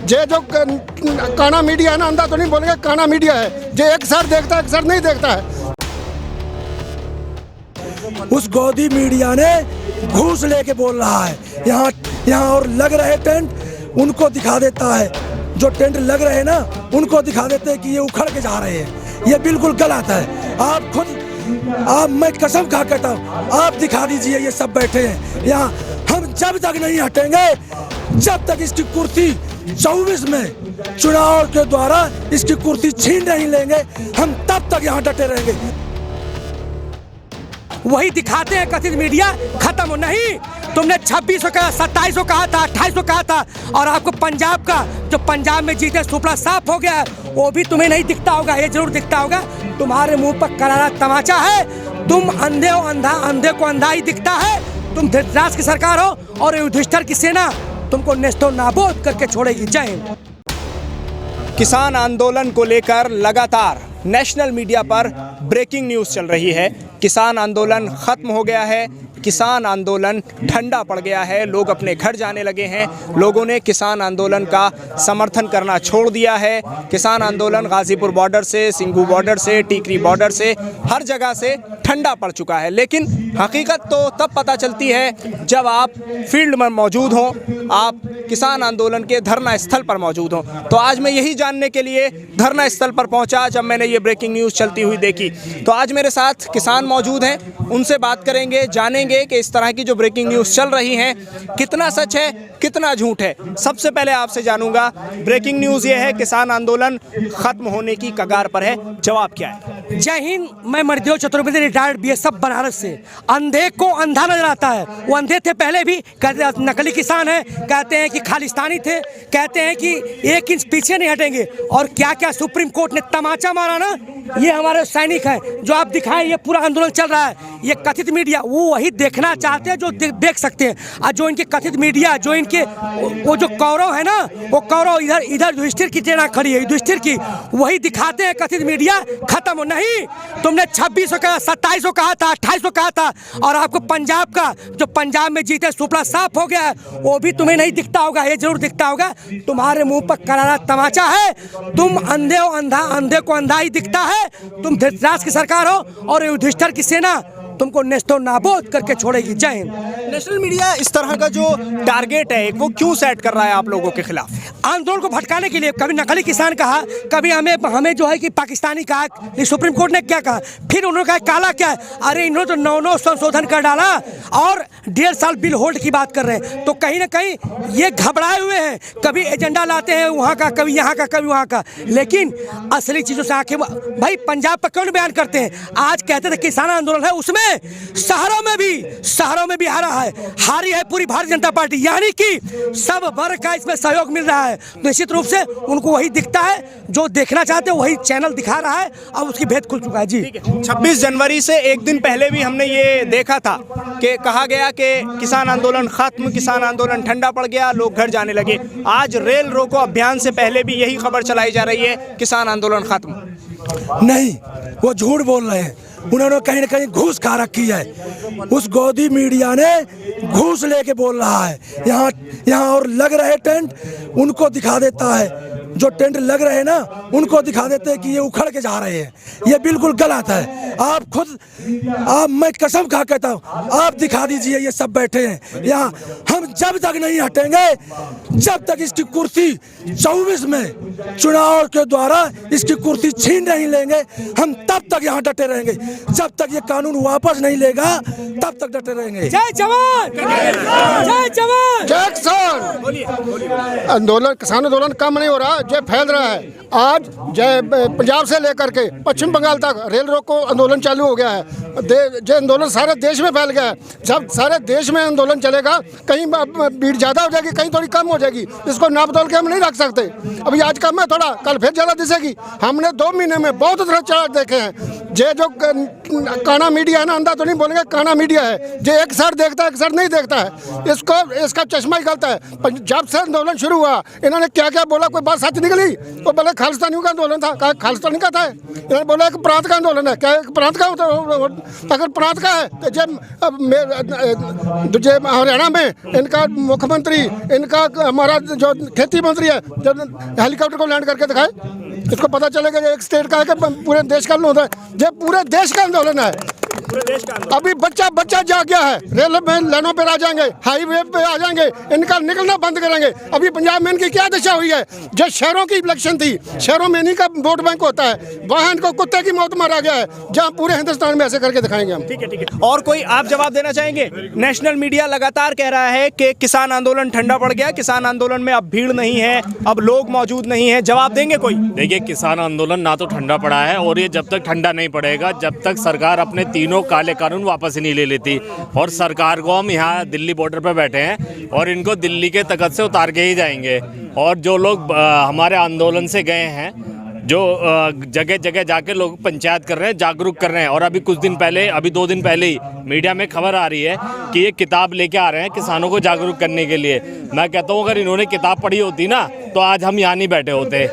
जे जो काना मीडिया है ना, अंधा तो नहीं बोलेंगे, काना मीडिया है, जो एक सर देखता है एक सर नहीं देखता है। उस गोदी मीडिया ने घूस लेके बोल रहा है, यहाँ और लग रहे टेंट उनको दिखा देता है, जो टेंट लग रहे हैं ना उनको दिखा देते हैं कि ये उखड़ के जा रहे हैं। ये बिल्कुल गलत है। आप खुद मैं कसम खा कहता हूँ, आप दिखा दीजिए ये सब बैठे हैं यहाँ। हम जब तक नहीं हटेंगे, जब तक इसकी कुर्सी 24 में चुनाव के द्वारा इसकी कुर्सी छीन नहीं लेंगे, हम तब तक यहाँ डटे रहेंगे। वही दिखाते हैं कथित मीडिया, खत्म हो नहीं। तुमने 2600 कहा, 2700 कहा था, 2800 कहा था, और आपको पंजाब का जो पंजाब में जीते सुपड़ा साफ हो गया, वो भी तुम्हें नहीं दिखता होगा। ये जरूर दिखता होगा, तुम्हारे मुंह पर करारा तमाचा है। तुम अंधे हो, अंधे को अंधा ही दिखता है। तुम धृतराष्ट्र की सरकार हो और युधिष्ठिर की सेना तुमको नेस्तो नाबूद करके छोड़ेगी। जय हिंद। किसान आंदोलन को लेकर लगातार नेशनल मीडिया पर ब्रेकिंग न्यूज़ चल रही है। किसान आंदोलन ख़त्म हो गया है, किसान आंदोलन ठंडा पड़ गया है, लोग अपने घर जाने लगे हैं। लोगों ने किसान आंदोलन का समर्थन करना छोड़ दिया है। किसान आंदोलन गाज़ीपुर बॉर्डर से, सिंघू बॉर्डर से, टीकरी बॉर्डर से, हर जगह से ठंडा पड़ चुका है। लेकिन हकीकत तो तब पता चलती है जब आप फील्ड में मौजूद हों, आप किसान आंदोलन के धरना स्थल पर मौजूद हों। तो आज मैं यही जानने के लिए धरना स्थल पर पहुंचा जब मैंने ये ब्रेकिंग न्यूज़ चलती हुई देखी। तो आज मेरे साथ किसान मौजूद हैं, उनसे बात करेंगे, जानेंगे कि इस तरह की जो ब्रेकिंग न्यूज़ चल रही हैं कितना सच है, कितना झूठ है। सबसे पहले आपसे जानूंगा, ब्रेकिंग न्यूज़ ये है किसान आंदोलन खत्म होने की कगार पर है, जवाब क्या है? जय हिंद। मैं मर्देव चतुर्वेदी, रिटायर्ड बीएसएफ बनारस से। अंधे को अंधा नजर आता है। वो अंधे थे पहले भी, कहते नकली किसान है, कहते हैं कि खालिस्तानी थे, कहते हैं कि 1 इंच पीछे नहीं हटेंगे। और क्या क्या सुप्रीम कोर्ट ने तमाचा मारा ना, ये हमारे सैनिक हैं जो आप दिखाएं, ये पूरा आंदोलन चल रहा है। ये कथित मीडिया वो वही देखना चाहते हैं जो देख सकते हैं। और जो इनके कथित मीडिया, जो इनके वो जो कौरव है ना, वो कौरव इधर युधिष्ठिर की ट्रेन खड़ी है, युधिष्ठिर की, वही दिखाते हैं कथित मीडिया। खत्म हो नहीं। तुमने 2600 कहा, 2700 कहा था, 2800 कहा था, और आपको पंजाब का जो पंजाब में जीते सुपड़ा साफ हो गया, वो भी तुम्हें नहीं दिखता होगा। ये जरूर दिखता होगा, तुम्हारे मुंह पर करारा तमाचा है। तुम अंधे हो, अंधे को अंधा ही दिखता है। तुम धृतराष्ट्र की सरकार हो और युधिष्ठिर की सेना तुमको नेस्तो नाबूद करके छोड़ेगी। जय हिंद। नेशनल मीडिया इस तरह का जो टारगेट है वो क्यों सेट कर रहा है आप लोगों के खिलाफ? आंदोलन को भटकाने के लिए। कभी नकली किसान कहा, कभी हमें जो है कि पाकिस्तानी कहा। सुप्रीम कोर्ट ने क्या कहा, फिर उन्होंने कहा काला क्या है। अरे इन्होंने तो 9 संशोधन कर डाला और 1.5 साल बिल होल्ड की बात कर रहे हैं। तो कहीं ना कहीं ये घबराए हुए हैं। कभी एजेंडा लाते हैं वहाँ का, कभी यहाँ का, कभी वहाँ का, लेकिन असली चीज़ों से आंखें। भाई पंजाब पर क्यों बयान करते हैं? आज कहते थे किसान आंदोलन है, उसमें शहरों में भी हारी है पूरी भारतीय जनता पार्टी, यानी कि सब वर्ग का इसमें सहयोग मिल रहा है। निश्चित रूप से उनको वही दिखता है, जो देखना चाहते हैं वही चैनल दिखा रहा है। अब उसकी भेद खुल चुका है। जी 26 जनवरी से एक दिन पहले भी हमने ये देखा था कि कहा गया कि किसान आंदोलन खत्म, किसान आंदोलन ठंडा पड़ गया, लोग घर जाने लगे। आज रेल रोको अभियान से पहले भी यही खबर चलाई जा रही है, किसान आंदोलन खत्म नहीं। वो झूठ बोल रहे हैं, उन्होंने कहीं ना कहीं घूस खा रखी है। उस गोदी मीडिया ने घूस लेके बोल रहा है, यहाँ और लग रहे टेंट उनको दिखा देता है, जो टेंट लग रहे हैं ना उनको दिखा देते हैं कि ये उखड़ के जा रहे हैं। ये बिल्कुल गलत है। आप खुद मैं कसम खा कहता हूँ, आप दिखा दीजिए ये सब बैठे हैं यहाँ। हम जब तक नहीं हटेंगे, जब तक इसकी कुर्सी 24 में चुनाव के द्वारा इसकी कुर्सी छीन नहीं लेंगे, हम तब तक यहाँ डटे रहेंगे। जब तक ये कानून वापस नहीं लेगा तब तक डटे रहेंगे। जय जवान, जय जवान, जय किसान। आंदोलन, किसान आंदोलन कम नहीं हो रहा, जो फैल रहा है। आज जय पंजाब से लेकर के पश्चिम बंगाल तक रेल रोको आंदोलन चालू हो गया है। जो आंदोलन सारे देश में फैल गया है। जब सारे देश में आंदोलन चलेगा, कहीं भीड़ ज़्यादा हो जाएगी, कहीं थोड़ी कम हो जाएगी। इसको नाप तोल के हम नहीं रख सकते। अभी आज कम है थोड़ा, कल फिर ज़्यादा दिखेगी। हमने 2 महीने में बहुत तरह चढ़ाव देखे हैं। जे जो काना मीडिया है ना, अंधा तो नहीं बोलेंगे, काना मीडिया है, जो एक साइड देखता है एक साइड नहीं देखता है। इसका चश्मा ही गलत है। जब से आंदोलन शुरू हुआ इन्होंने क्या क्या बोला, कोई बात सच निकली तो बोले खालिस्तानियों का आंदोलन था, कहा खालिस्तानी का था। इन्होंने बोला एक प्रांत का आंदोलन है, क्या एक प्रांत का? अगर प्रांत का है तो जब हरियाणा में इनका मुख्यमंत्री, इनका हमारा जो खेती मंत्री है, जब हेलीकॉप्टर को लैंड करके दिखाए, इसको पता चलेगा कि एक स्टेट का है कि पूरे देश का आंदोलन है। ये पूरे देश का आंदोलन है। अभी बच्चा जाग गया है, रेल में लाइनों पर आ जाएंगे, हाईवे पे आ जाएंगे, इनका निकलना बंद करेंगे। अभी पंजाब में इनकी क्या दशा हुई है? जो शहरों की इलेक्शन थी, शहरों में इन्हीं का वोट बैंक होता है, वहाँ इनको कुत्ते की मौत मारा गया है, जहाँ पूरे हिंदुस्तान में ऐसे करके दिखाएंगे हम। ठीक है। और कोई आप जवाब देना चाहेंगे? नेशनल मीडिया लगातार कह रहा है कि किसान आंदोलन ठंडा पड़ गया, किसान आंदोलन में अब भीड़ नहीं है, अब लोग मौजूद नहीं है। जवाब देंगे कोई? देखिए, किसान आंदोलन ना तो ठंडा पड़ा है, और ये जब तक ठंडा नहीं पड़ेगा, जब तक सरकार अपने तीनों काले कानून वापस नहीं ले लेती। और सरकार को हम यहाँ दिल्ली बॉर्डर पर बैठे हैं और इनको दिल्ली के तख्त से उतार के ही जाएंगे। और जो लोग हमारे आंदोलन से गए हैं, जो जगह जगह जाके लोग पंचायत कर रहे हैं, जागरूक कर रहे हैं। और अभी कुछ दिन पहले, अभी 2 दिन पहले ही मीडिया में खबर आ रही है कि ये किताब लेके आ रहे हैं किसानों को जागरूक करने के लिए। मैं कहता हूँ अगर इन्होंने किताब पढ़ी होती ना तो आज हम यहाँ नहीं बैठे होते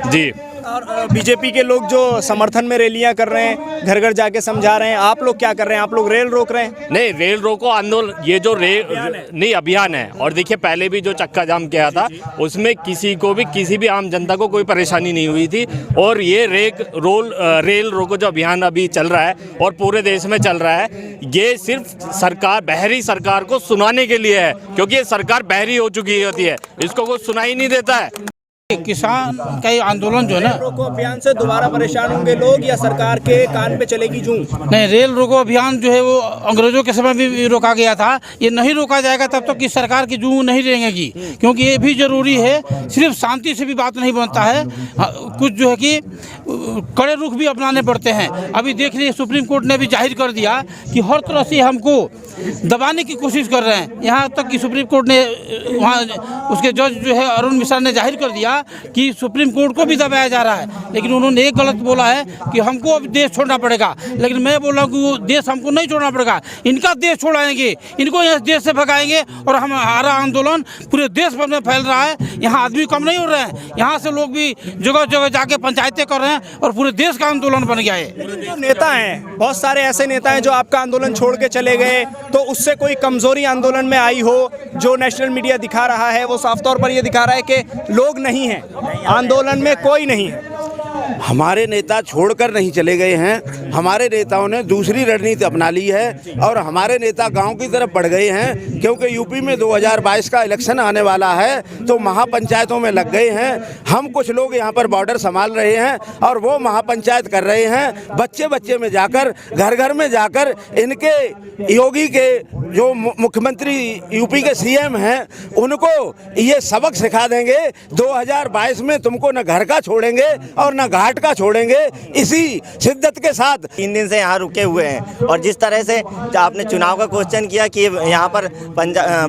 जी। और बीजेपी के लोग जो समर्थन में रैलियां कर रहे हैं, घर घर जाके समझा रहे हैं, आप लोग क्या कर रहे हैं? आप लोग रेल रोक रहे हैं? नहीं, रेल रोको आंदोलन, ये जो नहीं अभियान है। और देखिए, पहले भी जो चक्का जाम किया था उसमें किसी को भी, किसी भी आम जनता को कोई परेशानी नहीं हुई थी। और ये रेल रोको जो अभियान अभी चल रहा है और पूरे देश में चल रहा है, ये सिर्फ सरकार, बहरी सरकार को सुनाने के लिए है, क्योंकि ये सरकार बहरी हो चुकी होती है, इसको कोई सुनाई नहीं देता है। किसान का ये आंदोलन जो है ना, रोको अभियान से दोबारा परेशान होंगे लोग, या सरकार के कान पे चलेगी जूं? नहीं, रेल रोको अभियान जो है वो अंग्रेजों के समय में भी रोका गया था, ये नहीं रोका जाएगा तब तक कि सरकार की जूं नहीं रहेंगी, क्योंकि ये भी जरूरी है। सिर्फ शांति से भी बात नहीं बनता है, कुछ जो है कि कड़े रुख भी अपनाने पड़ते हैं। अभी देख लीजिए, सुप्रीम कोर्ट ने भी जाहिर कर दिया कि हर तरह से हमको दबाने की कोशिश कर रहे हैं। यहाँ तक कि सुप्रीम कोर्ट ने, वहाँ उसके जज जो है अरुण मिश्रा ने जाहिर कर दिया कि सुप्रीम कोर्ट को भी दबाया जा रहा है। लेकिन उन्होंने एक गलत बोला है कि हमको अब देश छोड़ना पड़ेगा, लेकिन मैं बोल रहा हूँ कि वो देश हमको नहीं छोड़ना पड़ेगा, इनका देश छोड़ाएंगे, इनको यहाँ देश से भगाएंगे। और हमारा आंदोलन पूरे देश भर में फैल रहा है, यहाँ आदमी कम नहीं हो रहे हैं, यहाँ से लोग भी जगह जगह जाके पंचायतें कर रहे हैं और पूरे देश का आंदोलन बन गया है। जो नेता हैं, बहुत सारे ऐसे नेता हैं जो आपका आंदोलन छोड़ के चले गए, तो उससे कोई कमजोरी आंदोलन में आई हो? जो नेशनल मीडिया दिखा रहा है वो साफ तौर पर ये दिखा रहा है कि लोग नहीं हैं, आंदोलन में कोई नहीं है। हमारे नेता छोड़कर नहीं चले गए हैं, हमारे नेताओं ने दूसरी रणनीति अपना ली है और हमारे नेता गांव की तरफ बढ़ गए हैं, क्योंकि यूपी में 2022 का इलेक्शन आने वाला है, तो महापंचायतों में लग गए हैं। हम कुछ लोग यहाँ पर बॉर्डर संभाल रहे हैं और वो महापंचायत कर रहे हैं, बच्चे बच्चे में जाकर, घर घर में जाकर इनके योगी के जो मुख्यमंत्री यूपी के सीएम हैं उनको ये सबक सिखा देंगे। 2022 में तुमको न घर का छोड़ेंगे और न घाट का छोड़ेंगे। इसी शिद्दत के साथ 3 दिन से यहाँ रुके हुए हैं। और जिस तरह से आपने चुनाव का क्वेश्चन किया कि यहाँ पर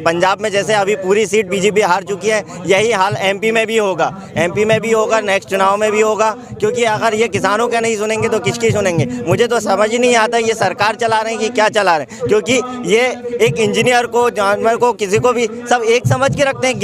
पंजाब में जैसे अभी पूरी सीट बीजेपी हार चुकी है, यही हाल एमपी में भी होगा, एमपी में भी होगा, नेक्स्ट चुनाव में भी होगा। क्योंकि अगर ये किसानों का नहीं सुनेंगे तो किसकी सुनेंगे? मुझे तो समझ ही नहीं आता ये सरकार चला रहे हैं कि क्या चला रहे हैं। क्योंकि ये एक इंजीनियर को, जानवर को, किसी को भी सब एक समझ के रखते हैं।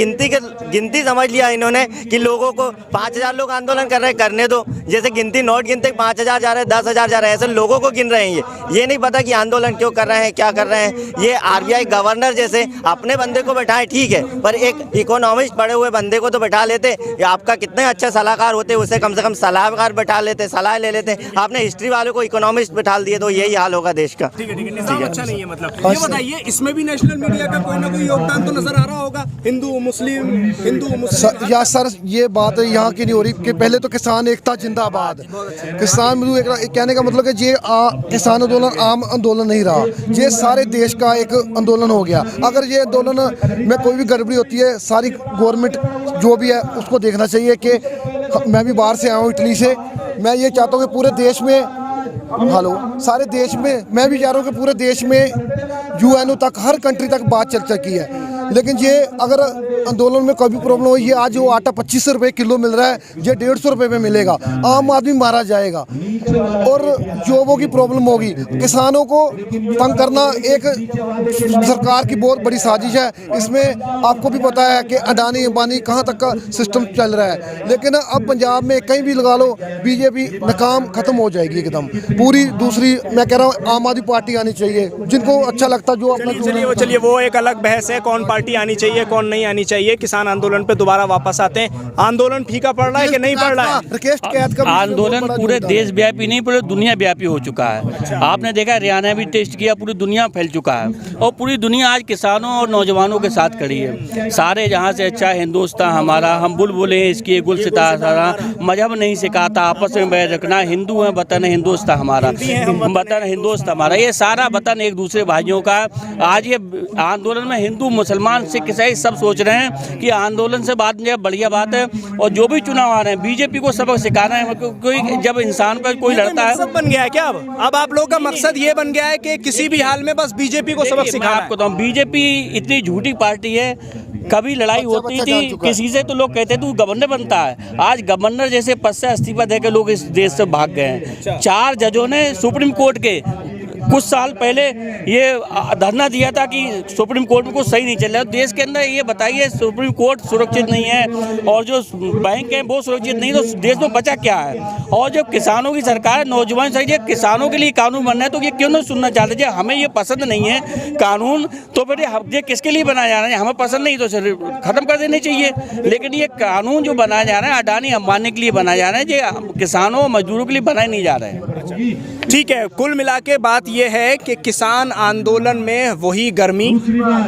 गिनती समझ लिया इन्होंने कि लोगों को 5000 लोग आंदोलन कर रहे हैं, करने दो। जैसे गिनती नोट गिनते 5000 जा रहे हैं, 10,000 जा रहे हैं, ऐसे लोगों को गिन रहे हैं। ये नहीं पता कि आंदोलन क्यों कर रहे हैं, क्या कर रहे हैं। ये आरबीआई गवर्नर जैसे अपने बंदे को बैठाए ठीक है, पर एक इकोनॉमिस्ट पढ़े हुए बंदे को तो बैठा लेते। आपका कितने अच्छे सलाहकार होते, उसे कम से कम सलाहकार बैठा लेते, सलाह ले लेते। आपने हिस्ट्री वालों को इकोनॉमिस्ट बैठा दिए, तो यही हाल होगा देश का। ठीक है, निजाम अच्छा नहीं है। मतलब ये बताइए, इसमें भी नेशनल मीडिया का कोई ना कोई योगदान तो नजर आ रहा होगा? हिंदू मुस्लिम या सर, ये बात यहाँ की नहीं हो रही कि पहले तो किसान एकता जिंदाबाद। किसान कहने का मतलब कि ये किसान आंदोलन आम आंदोलन नहीं रहा, ये सारे देश का एक आंदोलन हो गया। अगर ये आंदोलन में कोई भी गड़बड़ी होती है, सारी गवर्नमेंट जो भी है उसको देखना चाहिए। कि मैं भी बाहर से आया हूँ, इटली से, मैं ये चाहता हूँ कि पूरे देश में, सारे देश में, मैं भी चाह रहा हूँ कि पूरे देश में यूएनओ तक, हर कंट्री तक बात चल चुकी है। लेकिन ये अगर आंदोलन में कभी प्रॉब्लम हो, ये आज वो आटा 25 रुपये किलो मिल रहा है, ये 150 रुपये में मिलेगा, आम आदमी मारा जाएगा और जॉबों की प्रॉब्लम होगी। किसानों को तंग करना एक सरकार की बहुत बड़ी साजिश है। इसमें आपको भी पता है कि अडानी अंबानी कहाँ तक का सिस्टम चल रहा है, लेकिन अब पंजाब में कहीं भी लगा लो बीजेपी नाकाम खत्म हो जाएगी एकदम पूरी। दूसरी मैं कह रहा हूँ आम आदमी पार्टी आनी चाहिए, जिनको अच्छा लगता जो अपना चलिए वो एक अलग बहस है, कौन पार्टी आनी चाहिए कौन नहीं आनी चाहिए। किसान आंदोलन पे दोबारा वापस आते हैं। आंदोलन फीका पड़ रहा है कि नहीं पड़ रहा है? आंदोलन पूरे देश व्यापी नहीं, पूरे दुनिया व्यापी हो चुका है। आपने देखा हरियाणा भी टेस्ट किया, पूरी दुनिया फैल चुका है और पूरी दुनिया आज किसानों और नौजवानों के साथ खड़ी है। सारे जहाँ से अच्छा हिंदुस्तान हमारा, हम बुलबुल हैं इसकी गुल सितारा, मजहब नहीं सिखाता, आपस में बैर रखना, हिंदू है वतन हिंदुस्तान हमारा, वतन हिंदुस्तान हमारा, ये सारा वतन एक दूसरे भाइयों का। आज ये आंदोलन में हिंदू मुसलमान सिख ईसाई सब सोच रहे हैं कि आंदोलन से बात में बढ़िया बात है। और जो भी चुनाव आ रहे हैं बीजेपी को सबक सिखाना है, क्योंकि जब इंसान पर कोई लड़ता है। बन गया है क्या अब आप लोगों का मकसद ये बन गया है कि किसी भी हाल में बस बीजेपी को सबक सिखाना है? आपको तो बीजेपी इतनी झूठी पार्टी है, कभी लड़ाई होती थी किसी से तो लोग कहते तू गवर्नर बनता है, आज गवर्नर जैसे पद से इस्तीफा देकर लोग इस देश से भाग गए हैं। 4 जजों ने सुप्रीम कोर्ट के कुछ साल पहले ये धरना दिया था कि सुप्रीम कोर्ट में कुछ सही नहीं चल रहा है देश के अंदर। ये बताइए सुप्रीम कोर्ट सुरक्षित नहीं है और जो बैंक है वो सुरक्षित नहीं, तो देश में बचा क्या है? और जब किसानों की सरकार है, नौजवान सही किसानों के लिए कानून बनना है तो ये क्यों नहीं सुनना चाहते? जी हमें ये पसंद नहीं है कानून, तो फिर ये किसके लिए बनाया जा रहा है? हमें पसंद नहीं तो खत्म कर देने चाहिए। लेकिन ये कानून जो बनाया जा रहा है अडानी अंबानी के लिए बनाया जा रहा है, ये किसानों मजदूरों के लिए बनाए नहीं जा रहे हैं। ठीक है, कुल मिला के बात यह है कि किसान आंदोलन में वही गर्मी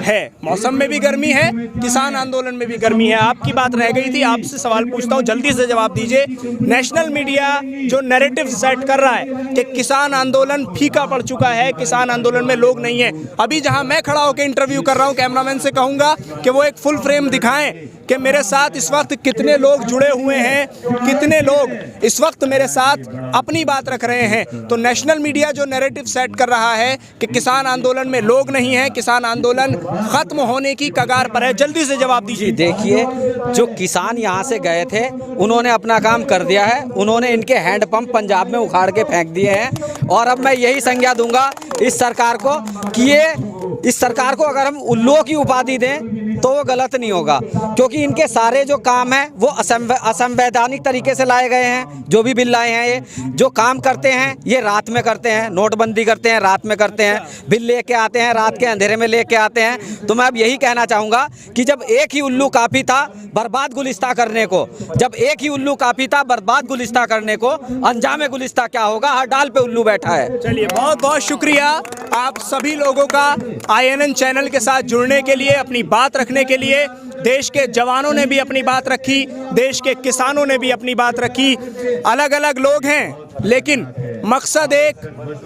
है, मौसम में भी गर्मी है, किसान आंदोलन में भी गर्मी है। आपकी बात रह गई थी, आपसे सवाल पूछता हूं, जल्दी से जवाब दीजिए। नेशनल मीडिया जो नैरेटिव सेट कर रहा है कि किसान आंदोलन फीका पड़ चुका है, किसान आंदोलन में लोग नहीं है, अभी जहां मैं खड़ा होकर इंटरव्यू कर रहा हूं, कैमरामैन से कहूंगा कि वो एक फुल फ्रेम दिखाएं कि मेरे साथ इस वक्त कितने लोग जुड़े हुए हैं, कितने लोग इस वक्त मेरे साथ अपनी बात रख रहे हैं। तो नेशनल मीडिया जो नैरेटिव सेट कर रहा है कि किसान आंदोलन में लोग नहीं है, किसान आंदोलन खत्म होने की कगार पर है, जल्दी से जवाब दीजिए। देखिए, जो किसान यहाँ से गए थे उन्होंने अपना काम कर दिया है, उन्होंने इनके हैंडपंप पंजाब में उखाड़ के फेंक दिए हैं। और अब मैं यही संज्ञा दूंगा इस सरकार को कि इस सरकार को अगर हम उल्लुओं की उपाधि दें तो वो गलत नहीं होगा, क्योंकि इनके सारे जो काम हैं वो असंवैधानिक तरीके से लाए गए हैं। जो भी बिल लाए हैं, ये जो काम करते हैं ये रात में करते हैं, नोटबंदी करते हैं रात में करते हैं, बिल लेके आते हैं रात के अंधेरे में लेके आते हैं। तो मैं अब यही कहना चाहूँगा कि जब एक ही उल्लू काफ़ी था बर्बाद गुलिस्ता करने को, जब एक ही उल्लू काफ़ी था बर्बाद गुलिस्ता करने को, अंजाम गुलिस्ता क्या होगा? हर डाल पे उल्लू बैठा है। चलिए, बहुत बहुत शुक्रिया आप सभी लोगों का INN चैनल के साथ जुड़ने के लिए, अपनी बात रखने के लिए। देश के जवानों ने भी अपनी बात रखी, देश के किसानों ने भी अपनी बात रखी। अलग अलग लोग हैं लेकिन मकसद एक,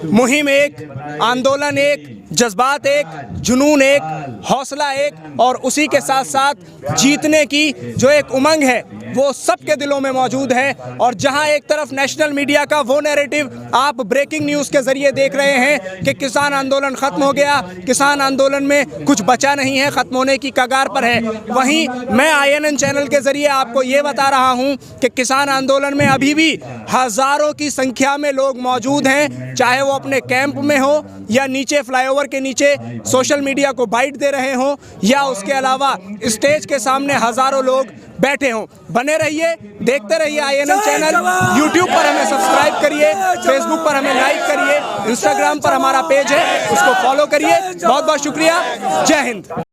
मुहिम एक, आंदोलन एक, जज्बात एक, जुनून एक, हौसला एक, और उसी के साथ साथ जीतने की जो एक उमंग है वो सबके दिलों में मौजूद है। और जहां एक तरफ नेशनल मीडिया का वो नैरेटिव आप ब्रेकिंग न्यूज़ के जरिए देख रहे हैं कि किसान आंदोलन खत्म हो गया, किसान आंदोलन में कुछ बचा नहीं है, खत्म होने की कगार पर है, वहीं मैं INN चैनल के जरिए आपको ये बता रहा हूं कि किसान आंदोलन में अभी भी हजारों की संख्या में लोग मौजूद हैं, चाहे वो अपने कैंप में हो या नीचे फ्लाईओवर के नीचे सोशल मीडिया को बाइट दे रहे हों, या उसके अलावा स्टेज के सामने हजारों लोग बैठे हों। बने रहिए, देखते रहिए INN चैनल। YouTube पर हमें सब्सक्राइब करिए, Facebook पर हमें लाइक करिए, Instagram पर हमारा पेज है उसको फॉलो करिए। बहुत बहुत शुक्रिया, जय हिंद।